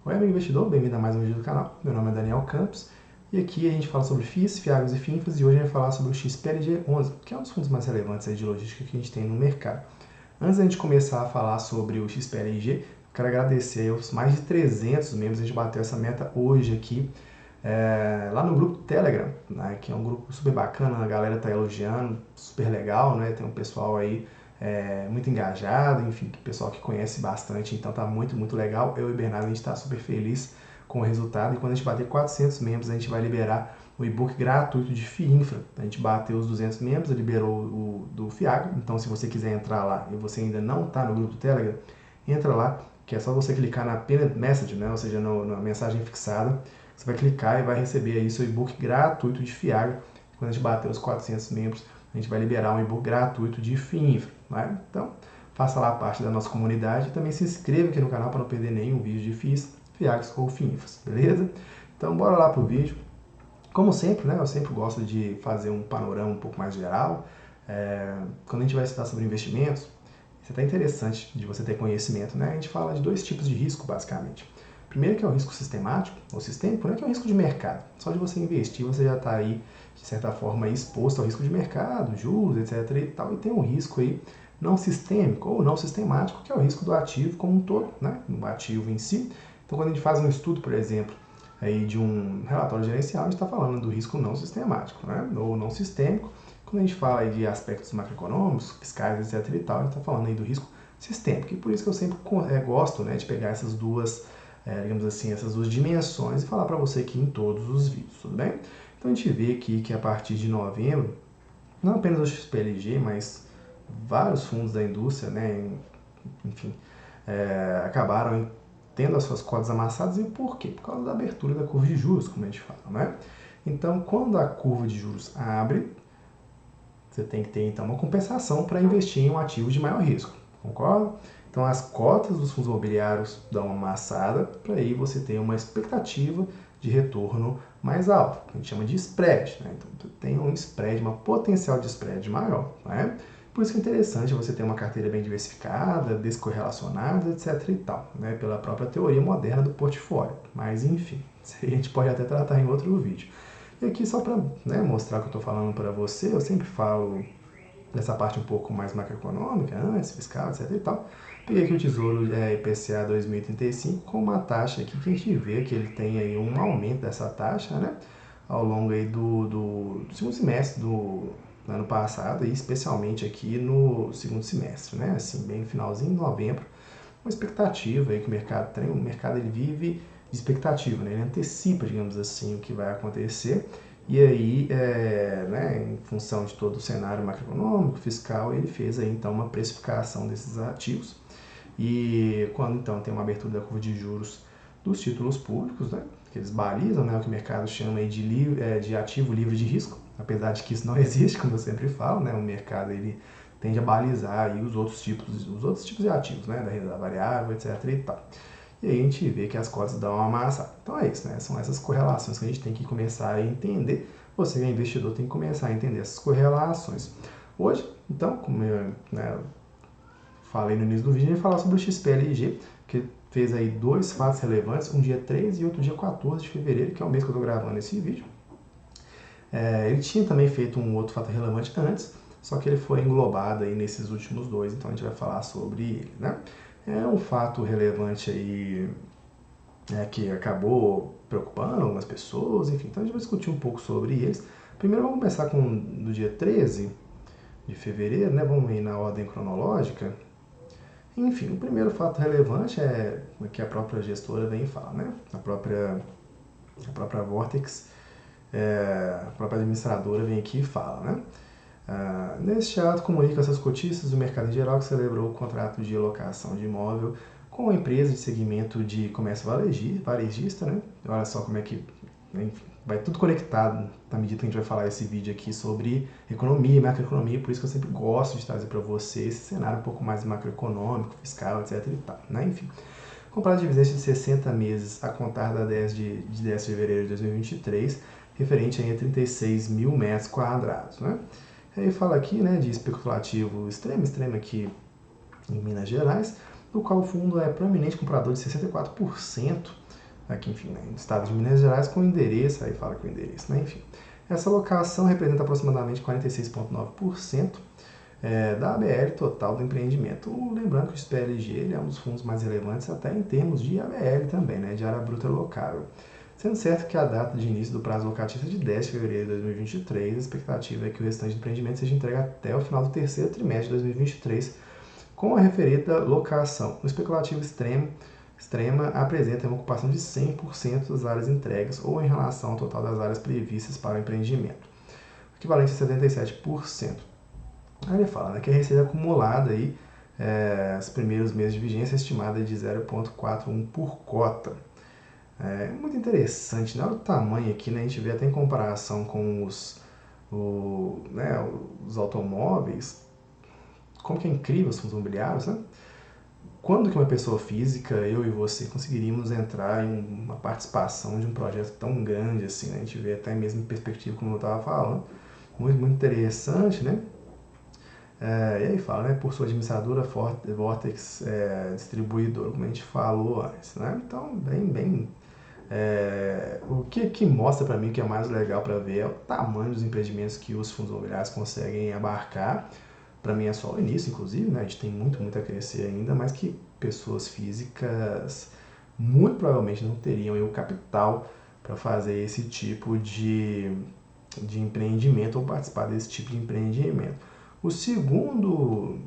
Oi, amigo investidor, bem-vindo a mais um vídeo do canal. Meu nome é Daniel Campos e aqui a gente fala sobre FIIs, FIAGs e FINFAs e hoje a gente vai falar sobre o XPLG11, que é um dos fundos mais relevantes aí de logística que a gente tem no mercado. Antes da gente começar a falar sobre o XPLG, eu quero agradecer aos mais de 300 membros, a gente bateu essa meta hoje aqui lá no grupo Telegram, né, que é um grupo super bacana, a galera tá elogiando, super legal, né, tem um pessoal aí muito engajado, enfim, pessoal que conhece bastante, então tá muito legal. Eu e o Bernardo, a gente tá super feliz com o resultado e quando a gente bater 400 membros, a gente vai liberar o e-book gratuito de FIINFRA. A gente bateu os 200 membros, liberou o do FIAG, então se você quiser entrar lá e você ainda não está no grupo do Telegram, entra lá, que é só você clicar na pinned message, né? Ou seja, na mensagem fixada, você vai clicar e vai receber aí seu e-book gratuito de FIAG. Quando a gente bater os 400 membros, a gente vai liberar um e-book gratuito de FIINFRA, né? Então, faça lá parte da nossa comunidade e também se inscreva aqui no canal para não perder nenhum vídeo de FIIs, FIAGs ou FIINFRAs, beleza? Então, bora lá pro vídeo. Como sempre, né, eu sempre gosto de fazer um panorama um pouco mais geral. Quando a gente vai estudar sobre investimentos, isso é até interessante de você ter conhecimento, né? A gente fala de dois tipos de risco, basicamente. Primeiro que é o risco sistemático, ou sistêmico, né, que é o risco de mercado. Só de você investir, você já está aí, de certa forma, exposto ao risco de mercado, juros, etc. e tal. E tem um risco aí não sistêmico ou não sistemático, que é o risco do ativo como um todo, né? No ativo em si. Então, quando a gente faz um estudo, por exemplo, aí de um relatório gerencial, a gente está falando do risco não sistemático, né? Ou não sistêmico. Quando a gente fala aí de aspectos macroeconômicos, fiscais, etc. e tal, a gente está falando aí do risco sistêmico. E por isso que eu sempre gosto, né, de pegar essas duas, digamos assim, essas duas dimensões e falar para você aqui em todos os vídeos, tudo bem? Então a gente vê aqui que a partir de novembro, não apenas o XPLG, mas vários fundos da indústria, né, enfim, acabaram tendo as suas cotas amassadas. E por quê? Por causa da abertura da curva de juros, como a gente fala, né? Então, quando a curva de juros abre, você tem que ter então uma compensação para investir em um ativo de maior risco, concorda? Então as cotas dos fundos imobiliários dão uma amassada para aí você ter uma expectativa de retorno mais alto, que a gente chama de spread, né? Então tem um spread, uma potencial de spread maior, né? Por isso que é interessante você ter uma carteira bem diversificada, descorrelacionada, etc e tal, né? Pela própria teoria moderna do portfólio. Mas enfim, isso aí a gente pode até tratar em outro vídeo. E aqui só para, né, mostrar o que eu estou falando para você, eu sempre falo dessa parte um pouco mais macroeconômica, antes, fiscal, etc e tal. Peguei aqui o Tesouro IPCA 2035 com uma taxa aqui que a gente vê que ele tem aí um aumento dessa taxa, né, ao longo aí do segundo semestre do ano passado e especialmente aqui no segundo semestre, né, assim, bem no finalzinho de novembro. Uma expectativa aí que o mercado tem, o mercado ele vive de expectativa, né? Ele antecipa, digamos assim, o que vai acontecer e aí, né, em função de todo o cenário macroeconômico, fiscal, ele fez aí então uma precificação desses ativos e quando então tem uma abertura da curva de juros dos títulos públicos, né, que eles balizam, né, o que o mercado chama aí de ativo livre de risco, apesar de que isso não existe, como eu sempre falo, né, o mercado ele tende a balizar aí os outros tipos de ativos, né, da renda variável, etc e tal. E aí a gente vê que as cotas dão uma amassada. Então é isso, né? São essas correlações que a gente tem que começar a entender. Você que é investidor tem que começar a entender essas correlações. Hoje, então, como eu, né, falei no início do vídeo, a gente vai falar sobre o XPLG, que fez aí dois fatos relevantes, um dia 3 e outro dia 14 de fevereiro, que é o mês que eu estou gravando esse vídeo. Ele tinha também feito um outro fato relevante antes, só que ele foi englobado aí nesses últimos dois, então a gente vai falar sobre ele, né? É um fato relevante aí que acabou preocupando algumas pessoas, enfim, então a gente vai discutir um pouco sobre eles. Primeiro vamos começar com do dia 13 de fevereiro, né? Vamos ir na ordem cronológica. Enfim, o primeiro fato relevante é que a própria gestora vem e fala, né? A própria Vortex, a própria administradora vem aqui e fala, né? Neste ato, comunica essas cotistas do mercado em geral que celebrou o contrato de locação de imóvel com a empresa de segmento de comércio varejista, né? Olha só como é que, enfim, vai tudo conectado na medida que a gente vai falar esse vídeo aqui sobre economia e macroeconomia, por isso que eu sempre gosto de trazer para você esse cenário um pouco mais macroeconômico, fiscal, etc e tal, né? Enfim, comprado de dividendo de 60 meses a contar da 10 de fevereiro de 2023, referente a 36 mil metros quadrados, né? Aí fala aqui, né, de especulativo extremo aqui em Minas Gerais, no qual o fundo é proeminente comprador de 64% aqui, enfim, né, no estado de Minas Gerais, com endereço, aí fala com o endereço, né, enfim. Essa alocação representa aproximadamente 46,9% da ABL total do empreendimento. Lembrando que o XPLG ele é um dos fundos mais relevantes até em termos de ABL também, né, de área bruta locável. Sendo certo que a data de início do prazo locatício é de 10 de fevereiro de 2023, a expectativa é que o restante de empreendimento seja entregue até o final do terceiro trimestre de 2023, com a referida locação. O especulativo extrema apresenta uma ocupação de 100% das áreas entregues ou em relação ao total das áreas previstas para o empreendimento, equivalente a 77%. Aí ele fala, né, que a receita acumulada aí, os primeiros meses de vigência é estimada de 0,41 por cota. É muito interessante, né? O tamanho aqui, né? A gente vê até em comparação com os automóveis, como que é incrível os fundos imobiliários, né? Quando que uma pessoa física, eu e você, conseguiríamos entrar em uma participação de um projeto tão grande assim, né? A gente vê até mesmo em perspectiva, como eu estava falando, muito interessante, né? E aí fala, né, por sua administradora Vortex Distribuidora, como a gente falou antes, né? Então, o que mostra para mim que é mais legal para ver é o tamanho dos empreendimentos que os fundos imobiliários conseguem abarcar. Para mim é só o início, inclusive, né? A gente tem muito a crescer ainda, mas que pessoas físicas muito provavelmente não teriam o capital para fazer esse tipo de empreendimento ou participar desse tipo de empreendimento. O segundo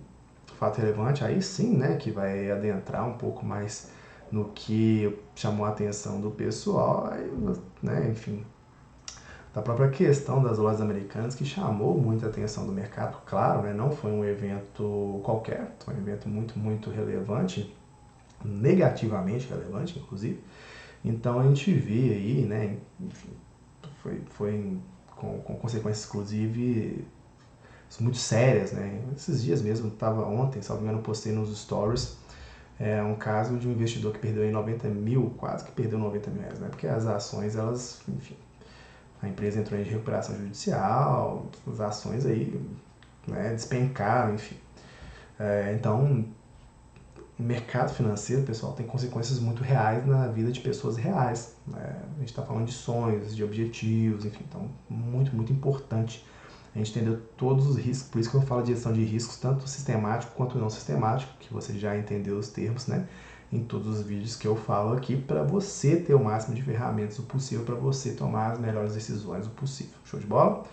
fato relevante, aí sim, né, que vai adentrar um pouco mais no que chamou a atenção do pessoal, né, enfim, da própria questão das lojas americanas, que chamou muita atenção do mercado, claro, né, não foi um evento qualquer, foi um evento muito relevante, negativamente relevante, inclusive. Então a gente vê aí, né, enfim, foi com consequências, inclusive, muito sérias, né? Esses dias mesmo, estava ontem, salvo engano, postei nos stories um caso de um investidor que perdeu aí 90 mil, quase que perdeu 90 mil reais, né? Porque as ações, elas, enfim, a empresa entrou em recuperação judicial, as ações aí, né, despencaram, enfim. Então, o mercado financeiro, pessoal, tem consequências muito reais na vida de pessoas reais, né? A gente está falando de sonhos, de objetivos, enfim, então, muito importante a gente entendeu todos os riscos, por isso que eu falo de gestão de riscos, tanto sistemático quanto não sistemático, que você já entendeu os termos, né? Em todos os vídeos que eu falo aqui, para você ter o máximo de ferramentas o possível, para você tomar as melhores decisões o possível. Show de bola?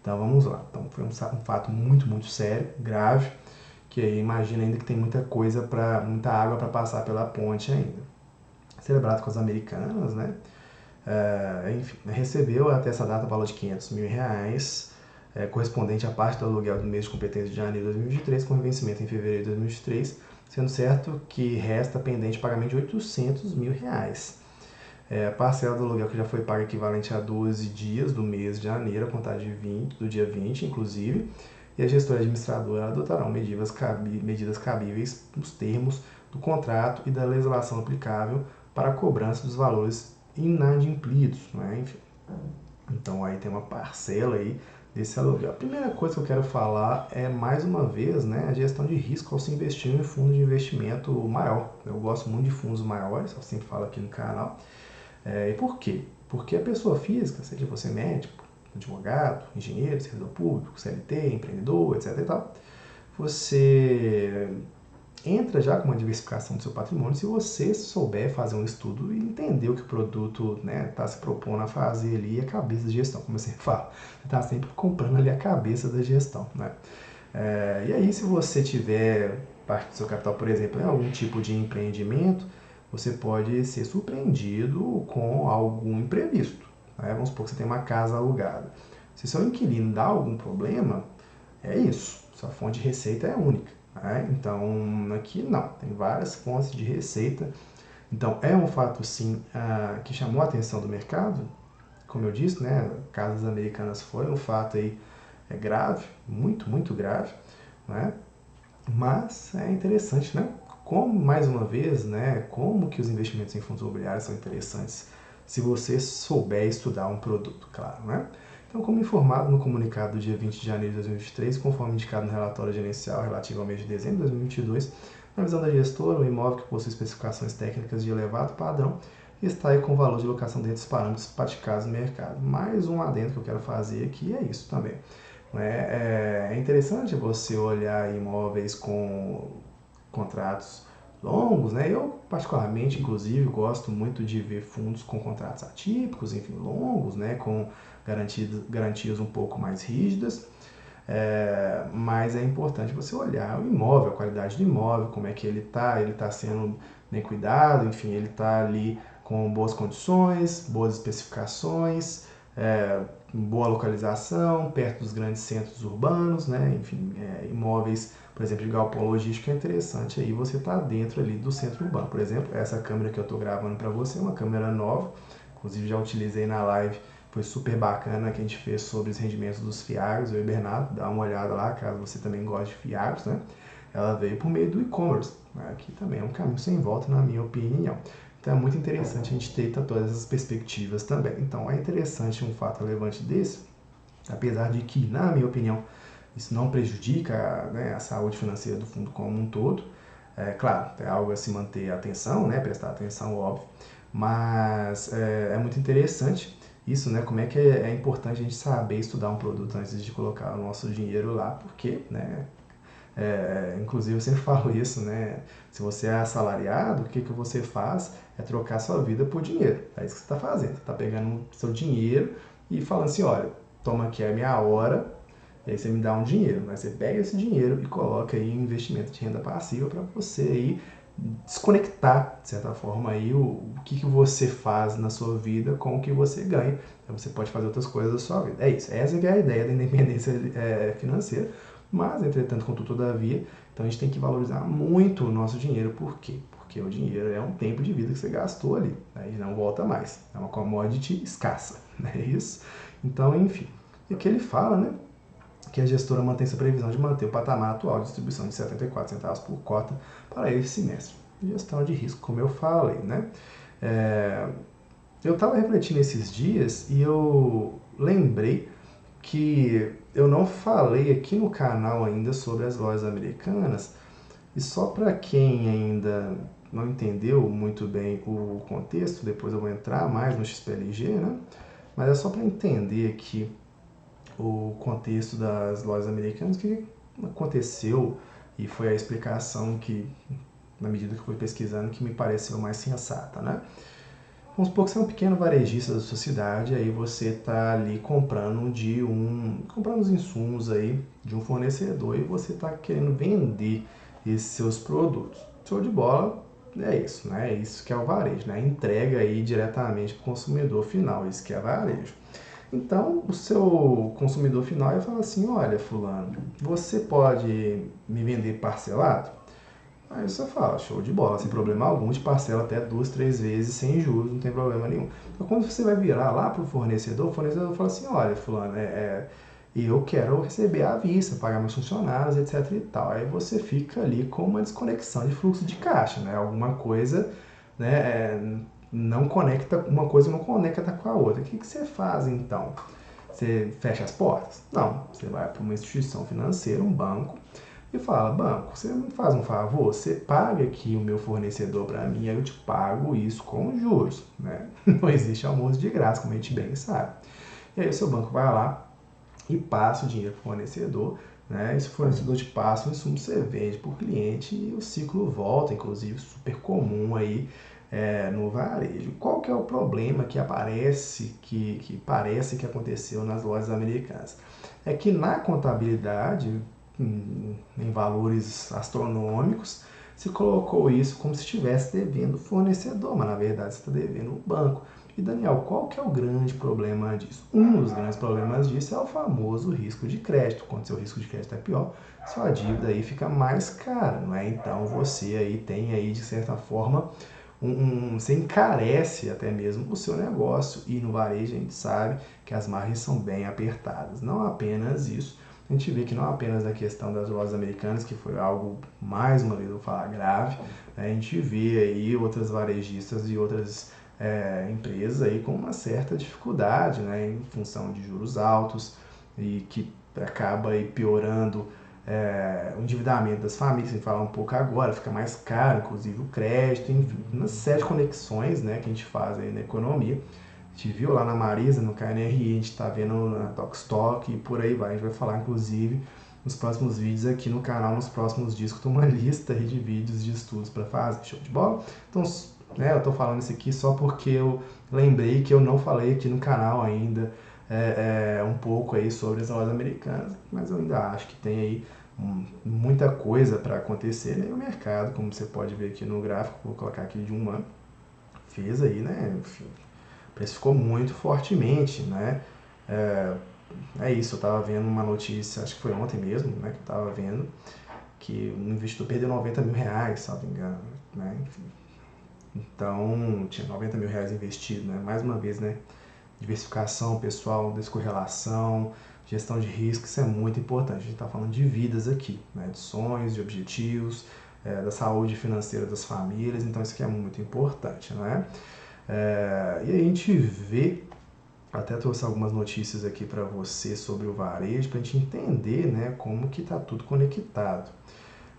Então vamos lá. Então foi um fato muito sério, grave, que aí imagina ainda que tem muita água para passar pela ponte ainda. Celebrado com as americanas, né? Enfim, recebeu até essa data o valor de 500 mil reais, correspondente à parte do aluguel do mês de competência de janeiro de 2023, com vencimento em fevereiro de 2023, sendo certo que resta pendente pagamento de 800 mil reais. A parcela do aluguel que já foi paga equivalente a 12 dias do mês de janeiro, a contar do dia 20, inclusive, e a gestora administradora adotarão medidas cabíveis nos termos do contrato e da legislação aplicável para a cobrança dos valores inadimplidos, né? Enfim. Então aí tem uma parcela aí desse aluguel. A primeira coisa que eu quero falar é, mais uma vez, né, a gestão de risco ao se investir em um fundo de investimento maior. Eu gosto muito de fundos maiores, eu sempre falo aqui no canal. E por quê? Porque a pessoa física, seja você médico, advogado, engenheiro, servidor público, CLT, empreendedor, etc e tal, você entra já com uma diversificação do seu patrimônio se você souber fazer um estudo e entender o que o produto está se propondo a fazer ali, a cabeça de gestão, como eu sempre falo. Você está sempre comprando ali a cabeça da gestão, né? E aí, se você tiver parte do seu capital, por exemplo, em algum tipo de empreendimento, você pode ser surpreendido com algum imprevisto, né? Vamos supor que você tem uma casa alugada. Se seu inquilino dá algum problema, é isso, sua fonte de receita é única. Então, aqui não, tem várias fontes de receita. Então, é um fato, sim, que chamou a atenção do mercado. Como eu disse, né, casas americanas foi um fato aí grave, muito grave, né? Mas é interessante, né? Como, mais uma vez, né, como que os investimentos em fundos imobiliários são interessantes se você souber estudar um produto, claro, né? Então, como informado no comunicado do dia 20 de janeiro de 2023, conforme indicado no relatório gerencial relativo ao mês de dezembro de 2022, na visão da gestora, o imóvel que possui especificações técnicas de elevado padrão está aí com o valor de locação dentro dos parâmetros praticados no mercado. Mais um adendo que eu quero fazer aqui é isso também. É interessante você olhar imóveis com contratos longos, né? Eu particularmente, inclusive, gosto muito de ver fundos com contratos atípicos, enfim, longos, né? Com garantias um pouco mais rígidas. Mas é importante você olhar o imóvel, a qualidade do imóvel, como é que ele está sendo bem cuidado, enfim, ele está ali com boas condições, boas especificações, boa localização, perto dos grandes centros urbanos, né? Enfim, imóveis, por exemplo, de galpão logístico é interessante aí você tá dentro ali do centro urbano. Por exemplo, essa câmera que eu estou gravando para você é uma câmera nova, inclusive já utilizei na live, foi super bacana que a gente fez sobre os rendimentos dos fiagros, eu e o Bernardo, dá uma olhada lá, caso você também goste de fiagros, né? Ela veio por meio do e-commerce, né? Aqui também é um caminho sem volta, na minha opinião. Então é muito interessante a gente ter todas essas perspectivas também. Então é interessante um fato relevante desse, apesar de que, na minha opinião, isso não prejudica, né, a saúde financeira do fundo como um todo. Claro, é algo a se manter atenção, né, prestar atenção, óbvio, mas é muito interessante isso, né, como é que é importante a gente saber estudar um produto antes de colocar o nosso dinheiro lá, porque, né, inclusive eu sempre falo isso, né? Se você é assalariado, o que você faz é trocar sua vida por dinheiro. É isso que você está fazendo. Você está pegando seu dinheiro e falando assim, olha, toma aqui a minha hora, e aí você me dá um dinheiro. Mas você pega esse dinheiro e coloca aí em investimento de renda passiva para você aí desconectar, de certa forma, aí o que você faz na sua vida com o que você ganha. Então você pode fazer outras coisas da sua vida. É isso. Essa é a ideia da independência financeira. Mas, entretanto, contudo, todavia, então a gente tem que valorizar muito o nosso dinheiro. Por quê? Porque o dinheiro é um tempo de vida que você gastou ali, né? E não volta mais. É uma commodity escassa, não é isso? Então, enfim. E que ele fala, né? Que a gestora mantém sua previsão de manter o patamar atual de distribuição de 74 centavos por cota para esse semestre. Gestão de risco, como eu falei, né? Eu estava refletindo esses dias e eu lembrei que eu não falei aqui no canal ainda sobre as lojas americanas, e só para quem ainda não entendeu muito bem o contexto, depois eu vou entrar mais no XPLG, né? Mas é só para entender aqui o contexto das lojas americanas, o que aconteceu, e foi a explicação que, na medida que eu fui pesquisando, que me pareceu mais sensata, né? Vamos supor que você é um pequeno varejista da sua cidade, aí você está ali comprando os insumos aí de um fornecedor e você está querendo vender esses seus produtos. Show de bola, é isso, né? É isso que é o varejo, né? Entrega aí diretamente para o consumidor final, isso que é varejo. Então, o seu consumidor final vai falar assim, olha, fulano, você pode me vender parcelado? Aí você fala, show de bola, sem problema algum, te parcela até 2, 3 vezes sem juros, não tem problema nenhum. Então quando você vai virar lá para o fornecedor fala assim, olha, fulano, eu quero receber à vista, pagar meus funcionários, etc e tal. Aí você fica ali com uma desconexão de fluxo de caixa, né? Alguma coisa, né, não conecta, uma coisa não conecta com a outra. O que você faz então? Você fecha as portas? Não, você vai para uma instituição financeira, um banco, e fala, banco, você me faz um favor, você paga aqui o meu fornecedor para mim, aí eu te pago isso com juros, né? Não existe almoço de graça, como a gente bem sabe. E aí o seu banco vai lá e passa o dinheiro para o fornecedor, né? Esse fornecedor te passa o insumo, você vende para o cliente e o ciclo volta, inclusive super comum aí no varejo. Qual que é o problema que aparece, que parece que aconteceu nas lojas americanas? É que na contabilidade, em valores astronômicos, se colocou isso como se estivesse devendo o fornecedor, mas na verdade você está devendo o banco. E Daniel, qual que é o grande problema disso? Um dos grandes problemas disso é o famoso risco de crédito. Quando seu risco de crédito é pior, sua dívida aí fica mais cara, não é? Então você aí tem aí de certa forma você encarece até mesmo o seu negócio, e no varejo a gente sabe que as margens são bem apertadas. Não apenas isso, a gente vê que não apenas na questão das lojas americanas, que foi algo, mais uma vez eu vou falar, grave, né? A gente vê aí outras varejistas e outras empresas aí com uma certa dificuldade, né, em função de juros altos, e que acaba aí piorando o endividamento das famílias, a gente falar um pouco agora, fica mais caro, inclusive o crédito, enfim, uma série de conexões, né, que a gente faz aí na economia. A gente viu lá na Marisa, no KNRI, a gente está vendo na Tokstok e por aí vai. A gente vai falar, inclusive, nos próximos vídeos aqui no canal, nos próximos dias, que eu tô uma lista aí de vídeos de estudos para fazer, show de bola? Então, né, eu tô falando isso aqui só porque eu lembrei que eu não falei aqui no canal ainda um pouco aí sobre as lojas americanas, mas eu ainda acho que tem aí muita coisa para acontecer, né? E o mercado, como você pode ver aqui no gráfico, vou colocar aqui de um ano, fez aí, né? Enfim, precificou muito fortemente, né? É isso, eu estava vendo uma notícia, acho que foi ontem mesmo, né? Que eu estava vendo que um investidor perdeu 90 mil reais, se não me engano, né? Enfim, então, tinha 90 mil reais investido, né? Mais uma vez, né? Diversificação pessoal, descorrelação, gestão de risco, isso é muito importante. A gente está falando de vidas aqui, né? De sonhos, de objetivos, da saúde financeira das famílias, então isso aqui é muito importante, né? E a gente vê, até trouxe algumas notícias aqui para você sobre o varejo, para a gente entender, né, como que está tudo conectado.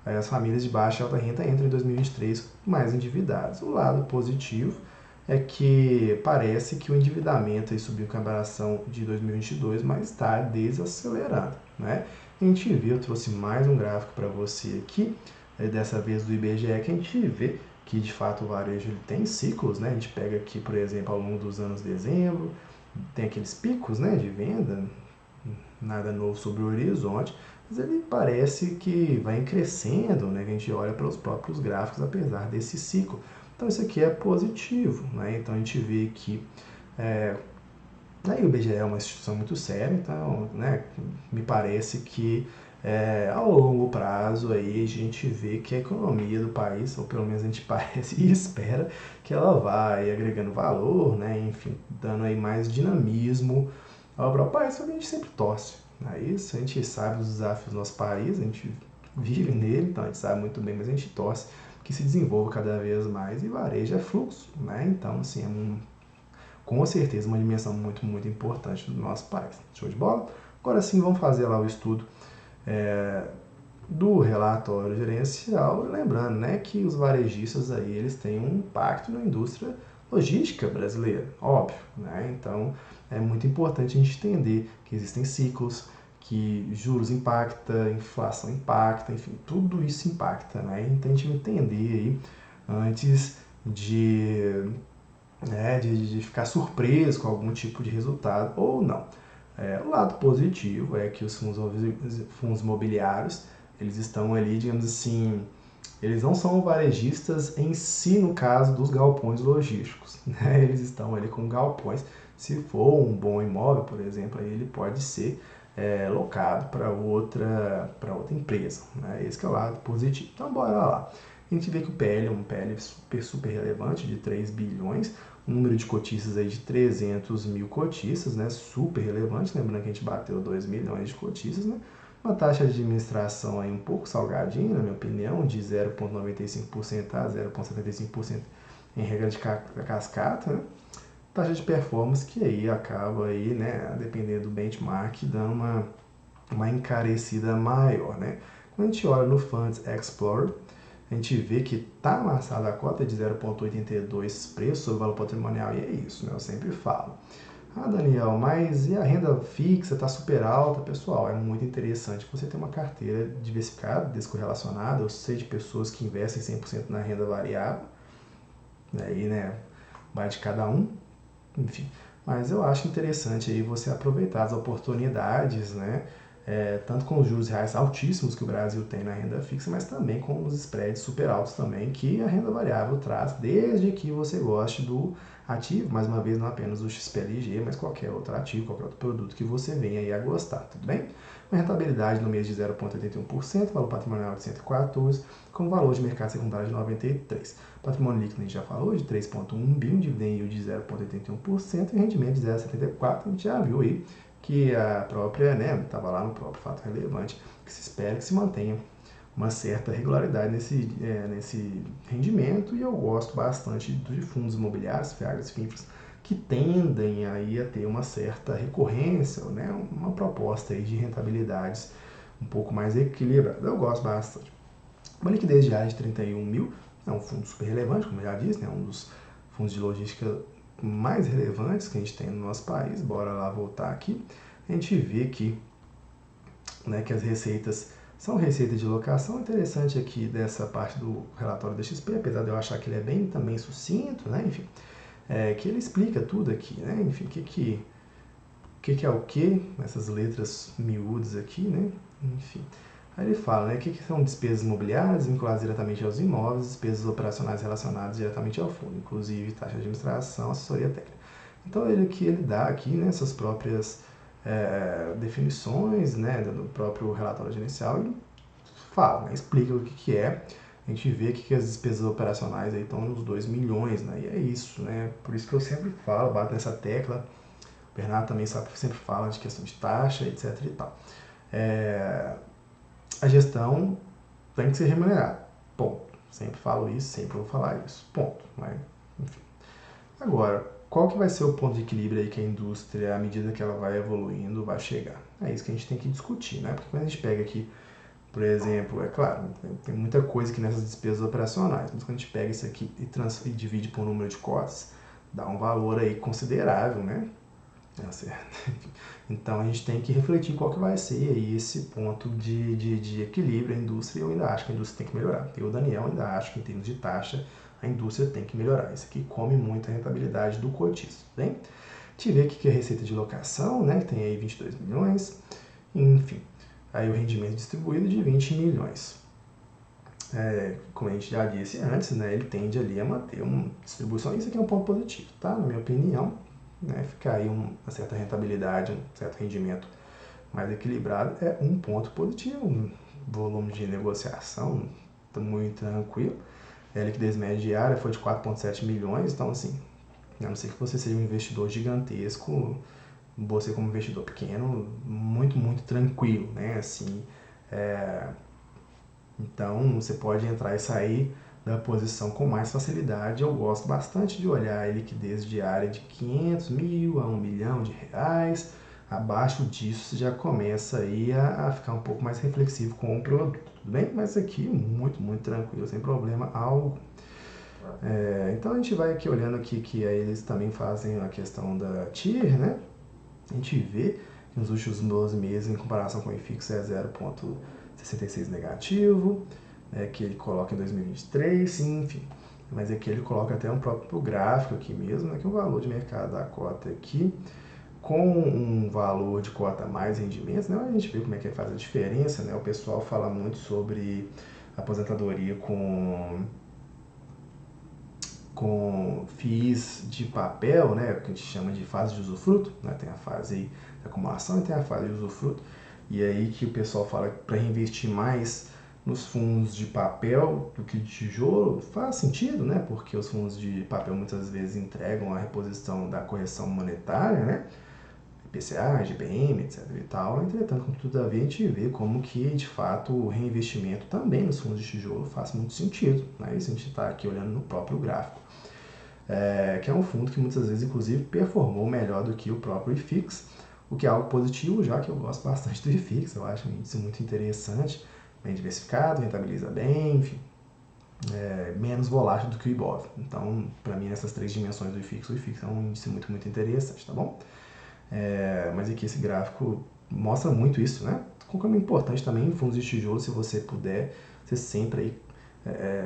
As famílias de baixa e alta renda entram em 2023 mais endividadas. O lado positivo é que parece que o endividamento aí subiu em comparação de 2022, mas está desacelerando, né? A gente vê, eu trouxe mais um gráfico para você aqui, dessa vez do IBGE, que a gente vê que de fato o varejo ele tem ciclos, né? A gente pega aqui, por exemplo, ao longo dos anos de dezembro, tem aqueles picos, né, de venda, nada novo sobre o horizonte, mas ele parece que vai crescendo, né, que a gente olha pelos próprios gráficos, apesar desse ciclo. Então isso aqui é positivo, né? Então a gente vê que aí o IBGE é uma instituição muito séria, então, né, me parece que ao longo prazo aí a gente vê que a economia do país, ou pelo menos a gente parece e espera que ela vai agregando valor, né, enfim, dando aí mais dinamismo ao país, que a gente sempre torce. É isso, a gente sabe dos desafios do nosso país, a gente vive nele, então a gente sabe muito bem, mas a gente torce que se desenvolva cada vez mais, e varejo é fluxo, né? Então, assim, com certeza uma dimensão muito, muito importante do nosso país. Show de bola? Agora sim, vamos fazer lá o estudo do relatório gerencial, lembrando, né, que os varejistas aí, eles têm um impacto na indústria logística brasileira, óbvio, né? Então, é muito importante a gente entender que existem ciclos, que juros impacta, inflação impacta, enfim, tudo isso impacta, né? Então a gente entender aí antes de ficar surpreso com algum tipo de resultado ou não. O lado positivo é que os fundos imobiliários, eles estão ali, digamos assim, eles não são varejistas em si no caso dos galpões logísticos, né? Eles estão ali com galpões. Se for um bom imóvel, por exemplo, aí ele pode ser locado para outra empresa, né? Esse que é o lado positivo. Então bora lá. A gente vê que o PL é um PL super relevante, de 3 bilhões, um número de cotistas aí de 300 mil cotistas, né? Super relevante, lembrando que a gente bateu 2 milhões de cotistas, né? Uma taxa de administração aí um pouco salgadinha, na minha opinião, de 0,95% a 0,75% em regra de cascata, né? Taxa de performance que aí acaba aí, né, dependendo do benchmark, dando uma encarecida maior, né? Quando a gente olha no Funds Explorer, a gente vê que está amassada a cota de 0,82 preço sobre o valor patrimonial, e é isso, né? Eu sempre falo. Ah, Daniel, mas e a renda fixa está super alta? Pessoal, é muito interessante você ter uma carteira diversificada, descorrelacionada. Eu sei de pessoas que investem 100% na renda variável, aí, né, vai de cada um, enfim. Mas eu acho interessante aí você aproveitar as oportunidades, né, tanto com os juros reais altíssimos que o Brasil tem na renda fixa, mas também com os spreads super altos também que a renda variável traz, desde que você goste do ativo, mais uma vez, não apenas o XPLG, mas qualquer outro ativo, qualquer outro produto que você venha aí a gostar, tudo bem? Uma rentabilidade no mês de 0,81%, valor patrimonial de 114, com valor de mercado secundário de 93. Patrimônio líquido a gente já falou, de 3,1 bi, dividend yield de 0,81% e rendimento de 0,74%. A gente já viu aí que a própria, né, estava lá no próprio fato relevante, que se espera que se mantenha uma certa regularidade nesse rendimento, e eu gosto bastante de fundos imobiliários, FIAGRAS, FINFRAs, que tendem aí a ter uma certa recorrência, né, uma proposta aí de rentabilidades um pouco mais equilibrado. Eu gosto bastante. Uma liquidez diária de 31 mil é um fundo super relevante, como eu já disse, né? Um dos fundos de logística mais relevantes que a gente tem no nosso país. Bora lá voltar aqui. A gente vê aqui, né, que as receitas são receitas de locação. Interessante aqui dessa parte do relatório da XP, apesar de eu achar que ele é bem também sucinto, né? Enfim, que ele explica tudo aqui, né? Enfim, o que é o que, essas letras miúdas aqui, né? Enfim. Aí ele fala, né, o que são despesas imobiliárias vinculadas diretamente aos imóveis, despesas operacionais relacionadas diretamente ao fundo, inclusive taxa de administração, assessoria técnica. Então ele dá aqui, né, essas próprias definições, né, do próprio relatório gerencial e fala, né, explica o que é. A gente vê aqui que as despesas operacionais aí estão nos 2 milhões, né, e é isso, né, por isso que eu sempre falo, bato nessa tecla. O Bernardo também sempre fala de questão de taxa, etc e tal. A gestão tem que ser remunerada. Ponto. Sempre falo isso, sempre vou falar isso. Ponto. Mas, enfim. Agora, qual que vai ser o ponto de equilíbrio aí que a indústria, à medida que ela vai evoluindo, vai chegar? É isso que a gente tem que discutir, né? Porque quando a gente pega aqui, por exemplo, é claro, tem muita coisa aqui nessas despesas operacionais, mas quando a gente pega isso aqui e divide por número de cotas, dá um valor aí considerável, né? Então a gente tem que refletir qual que vai ser aí esse ponto de equilíbrio. A indústria, eu ainda acho que a indústria tem que melhorar. Eu, Daniel, ainda acho que em termos de taxa, a indústria tem que melhorar. Isso aqui come muito a rentabilidade do cotista, bem? Te ver aqui que a receita de locação, né, que tem aí 22 milhões, enfim. Aí o rendimento distribuído de 20 milhões. Como a gente já disse antes, né, ele tende ali a manter uma distribuição. Isso aqui é um ponto positivo, tá? Na minha opinião, né, ficar aí uma certa rentabilidade, um certo rendimento mais equilibrado é um ponto positivo. Um volume de negociação está muito tranquilo. A liquidez média diária foi de 4,7 milhões, então assim, a não ser que você seja um investidor gigantesco, você como investidor pequeno, muito, muito tranquilo, né? Assim, então você pode entrar e sair da posição com mais facilidade. Eu gosto bastante de olhar a liquidez diária de 500 mil a 1 milhão de reais. Abaixo disso você já começa aí a ficar um pouco mais reflexivo com o produto, tudo bem? Mas aqui muito, muito tranquilo, sem problema algum. Então a gente vai aqui olhando aqui que eles também fazem a questão da TIR, né? A gente vê que nos últimos 12 meses, em comparação com o IFIX, é 0,66 negativo, que ele coloca em 2023, enfim. Mas aqui ele coloca até um próprio gráfico aqui mesmo, né, que é o valor de mercado da cota aqui, com um valor de cota mais rendimentos, né, a gente vê como é que faz a diferença, né, o pessoal fala muito sobre aposentadoria com FIIs de papel, né, que a gente chama de fase de usufruto, né, tem a fase de acumulação e tem a fase de usufruto, e aí que o pessoal fala que para reinvestir mais nos fundos de papel do que de tijolo faz sentido, né, porque os fundos de papel muitas vezes entregam a reposição da correção monetária, né, IPCA, GPM, etc e tal. Entretanto, com tudo a ver, a gente vê como que, de fato, o reinvestimento também nos fundos de tijolo faz muito sentido, né, isso a gente está aqui olhando no próprio gráfico. Que é um fundo que muitas vezes, inclusive, performou melhor do que o próprio IFIX, o que é algo positivo, já que eu gosto bastante do IFIX, eu acho um índice muito interessante, bem diversificado, rentabiliza bem, enfim, menos volátil do que o IBOV. Então, para mim, nessas três dimensões do IFIX, o IFIX é um índice muito, muito interessante, tá bom? Mas aqui esse gráfico mostra muito isso, né? Como é importante também em fundos de tijolo, se você puder, você sempre aí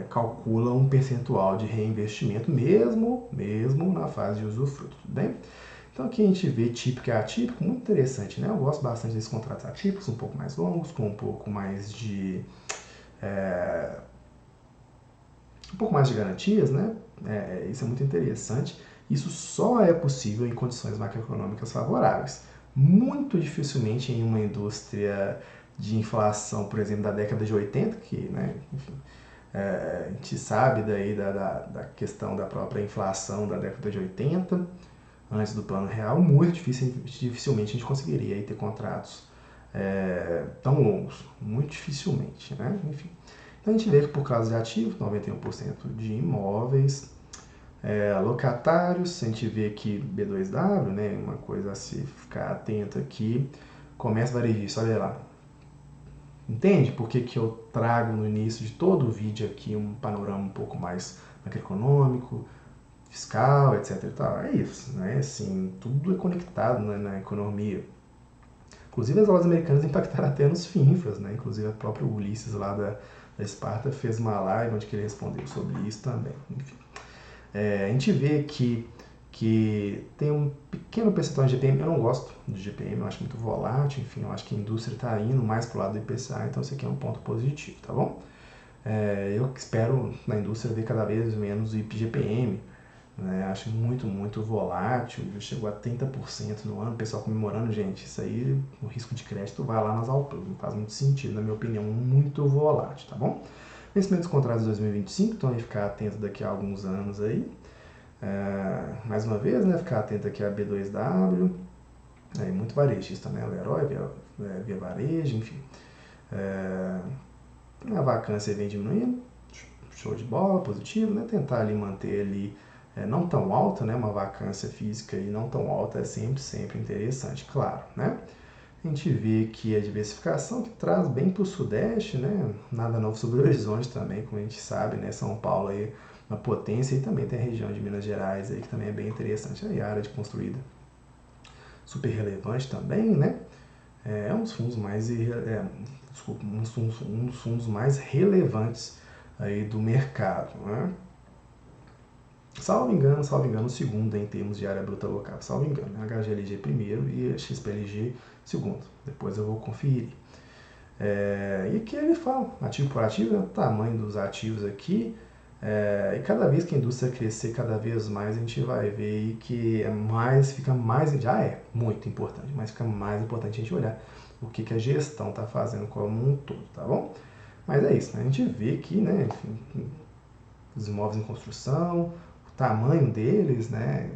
calcula um percentual de reinvestimento, mesmo na fase de usufruto, tudo bem? Então aqui a gente vê típico e atípico, muito interessante, né? Eu gosto bastante desses contratos atípicos, um pouco mais longos, com um pouco mais de garantias, né? Isso é muito interessante. Isso só é possível em condições macroeconômicas favoráveis. Muito dificilmente em uma indústria de inflação, por exemplo, da década de 80, que, né, enfim, a gente sabe daí da questão da própria inflação da década de 80, antes do plano real, muito dificilmente a gente conseguiria aí ter contratos tão longos, muito dificilmente, né? Enfim. Então a gente vê que por causa de ativos, 91% de imóveis, locatários, a gente vê que B2W, né, uma coisa a se ficar atento aqui, comércio varejista, olha lá, Entende por que eu trago no início de todo o vídeo aqui um panorama um pouco mais macroeconômico, fiscal, etc e tal? É isso, né? Assim, tudo é conectado, né, na economia. Inclusive as lojas americanas impactaram até nos FINFAs, né? Inclusive o próprio Ulisses lá da Esparta fez uma live onde ele respondeu sobre isso também. Enfim, a gente vê que tem um pequeno percentual de GPM, eu não gosto de GPM, eu acho muito volátil, enfim, eu acho que a indústria está indo mais para o lado do IPCA, então isso aqui é um ponto positivo, tá bom? Eu espero na indústria ver cada vez menos o IGPM, né? Acho muito volátil, já chegou a 30% no ano, o pessoal comemorando, gente, isso aí, o risco de crédito vai lá nas alturas, não faz muito sentido, na minha opinião, muito volátil, tá bom? Vencimentos contratos de 2025, então aí ficar atento daqui a alguns anos aí. Mais uma vez, né, ficar atento aqui a B2W, muito varejista, né, Leroy, Via Varejo, enfim. A vacância vem diminuindo, show de bola, positivo, né, tentar ali manter ali não tão alta, né, uma vacância física e não tão alta é sempre interessante, claro, né. A gente vê que a diversificação que traz bem para o Sudeste, né, nada novo sobre o Horizonte também, como a gente sabe, né, São Paulo aí uma potência e também tem a região de Minas Gerais aí que também é bem interessante, aí a área de construída super relevante também, né, é um dos fundos mais um dos fundos mais relevantes aí do mercado, né. Salvo engano, o segundo em termos de área bruta local, salvo engano, né? HGLG primeiro e XPLG segundo, depois eu vou conferir. E aqui ele fala, ativo por ativo, né, o tamanho dos ativos aqui, e cada vez que a indústria crescer cada vez mais, a gente vai ver que fica mais, já é muito importante, mas fica mais importante a gente olhar o que a gestão está fazendo como um todo, tá bom? Mas é isso, né? A gente vê que, né, enfim, os imóveis em construção, o tamanho deles, né,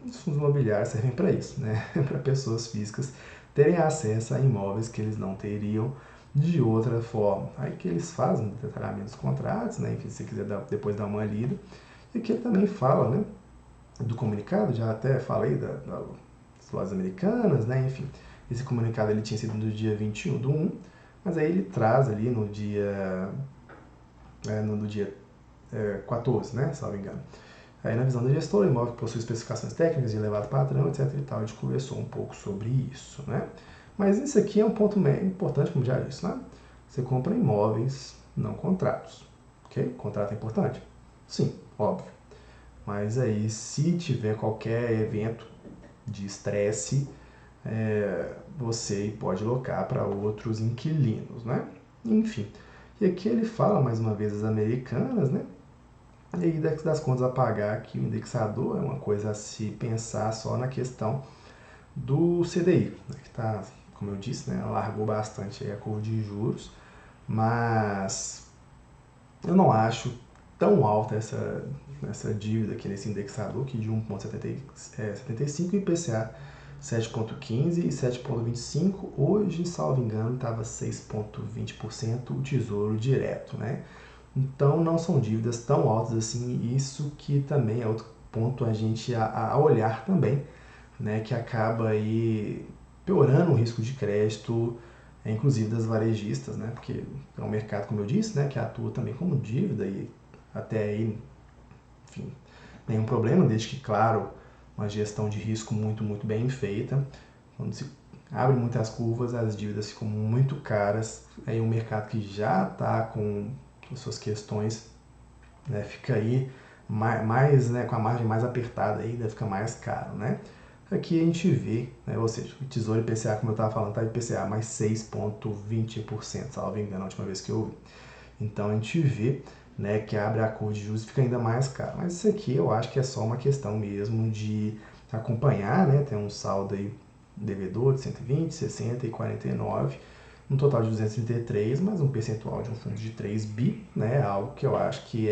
os fundos imobiliários servem para isso, né, para pessoas físicas terem acesso a imóveis que eles não teriam de outra forma. Aí que eles fazem o detalhamento dos contratos, né, enfim, se você quiser depois dar uma lida. E aqui ele também fala, né, do comunicado, já até falei das lojas americanas, né, enfim, esse comunicado ele tinha sido no dia 21/1, mas aí ele traz ali no dia 14, né, salvo engano. Aí na visão da gestora, o imóvel possui especificações técnicas de elevado padrão, etc e tal, a gente conversou um pouco sobre isso, né. Mas isso aqui é um ponto importante, como já disse, né? Você compra imóveis, não contratos, ok? Contrato é importante? Sim, óbvio. Mas aí, se tiver qualquer evento de estresse, você pode locar para outros inquilinos, né? Enfim. E aqui ele fala, mais uma vez, as americanas, né? E aí, das contas a pagar aqui, o indexador é uma coisa a se pensar só na questão do CDI, né, que está, como eu disse, né, largou bastante a curva de juros, mas eu não acho tão alta essa dívida aqui nesse indexador, que de 1,75 e IPCA 7,15 e 7,25, hoje, salvo engano, estava 6,20% o Tesouro Direto, né? Então não são dívidas tão altas assim, isso que também é outro ponto a gente a olhar também, né, que acaba aí piorando o risco de crédito, inclusive das varejistas, né, porque é um mercado, como eu disse, né, que atua também como dívida e até aí, enfim, nenhum problema, desde que, claro, uma gestão de risco muito bem feita. Quando se abre muitas curvas, as dívidas ficam muito caras, aí um mercado que já está com as suas questões, né, fica aí mais, né, com a margem mais apertada, ainda fica mais caro, né? Aqui a gente vê, né, ou seja, o Tesouro IPCA, como eu estava falando, está IPCA mais 6,20%, salvo engano, a última vez que eu vi. Então a gente vê, né, que abre a curva de juros e fica ainda mais caro. Mas isso aqui eu acho que é só uma questão mesmo de acompanhar, né? Tem um saldo aí devedor de 120, 60 e 49, um total de 233, mas um percentual de um fundo de 3 bi, né? Algo que eu acho que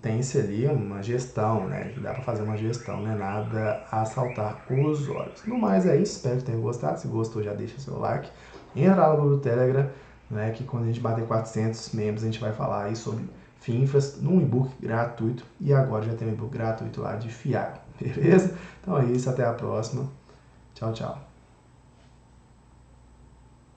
tem-se ali uma gestão, né? Que dá para fazer uma gestão, não é nada a saltar os olhos. No mais é isso, espero que tenham gostado. Se gostou, já deixa seu like. Entra lá no grupo do Telegram, né? Que quando a gente bater 400 membros, a gente vai falar aí sobre FIINFRAs num e-book gratuito. E agora já tem um e-book gratuito lá de FIAG, beleza? Então é isso, até a próxima. Tchau, tchau.